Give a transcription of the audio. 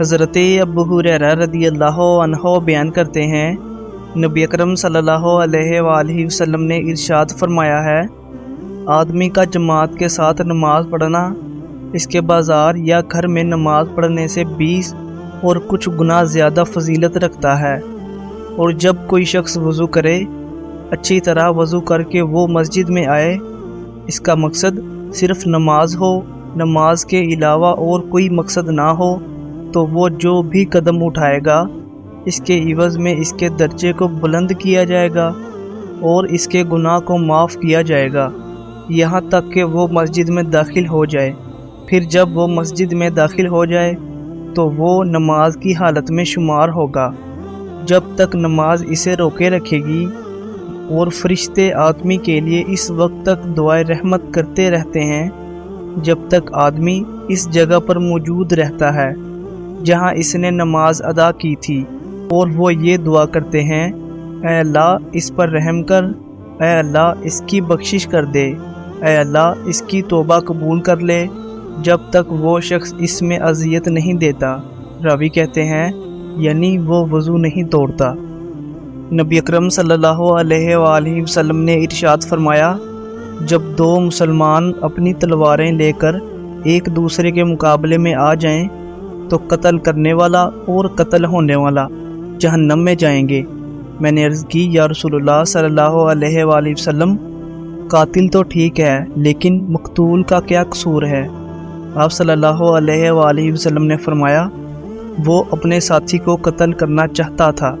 حضرت ابو ہریرہ رضی اللہ عنہ بیان کرتے ہیں، نبی اکرم صلی اللہ علیہ وآلہ وسلم نے ارشاد فرمایا ہے، آدمی کا جماعت کے ساتھ نماز پڑھنا اس کے بازار یا گھر میں نماز پڑھنے سے 20 اور کچھ گنا زیادہ فضیلت رکھتا ہے۔ اور جب کوئی شخص وضو کرے، اچھی طرح وضو کر کے وہ مسجد میں آئے، اس کا مقصد صرف نماز ہو، نماز کے علاوہ اور کوئی مقصد نہ ہو، تو وہ جو بھی قدم اٹھائے گا اس کے عوض میں اس کے درجے کو بلند کیا جائے گا اور اس کے گناہ کو معاف کیا جائے گا، یہاں تک کہ وہ مسجد میں داخل ہو جائے۔ پھر جب وہ مسجد میں داخل ہو جائے تو وہ نماز کی حالت میں شمار ہوگا، جب تک نماز اسے روکے رکھے گی، اور فرشتے آدمی کے لیے اس وقت تک دعائے رحمت کرتے رہتے ہیں جب تک آدمی اس جگہ پر موجود رہتا ہے جہاں اس نے نماز ادا کی تھی، اور وہ یہ دعا کرتے ہیں، اے اللہ اس پر رحم کر، اے اللہ اس کی بخشش کر دے، اے اللہ اس کی توبہ قبول کر لے، جب تک وہ شخص اس میں اذیت نہیں دیتا۔ راوی کہتے ہیں یعنی وہ وضو نہیں توڑتا۔ نبی اکرم صلی اللہ علیہ وآلہ وسلم نے ارشاد فرمایا، جب دو مسلمان اپنی تلواریں لے کر ایک دوسرے کے مقابلے میں آ جائیں تو قتل کرنے والا اور قتل ہونے والا جہنم میں جائیں گے۔ میں نے عرض کی، یا رسول اللہ صلی اللہ علیہ وآلہ وسلم، قاتل تو ٹھیک ہے لیکن مقتول کا کیا قصور ہے؟ آپ صلی اللہ علیہ وآلہ وسلم نے فرمایا، وہ اپنے ساتھی کو قتل کرنا چاہتا تھا۔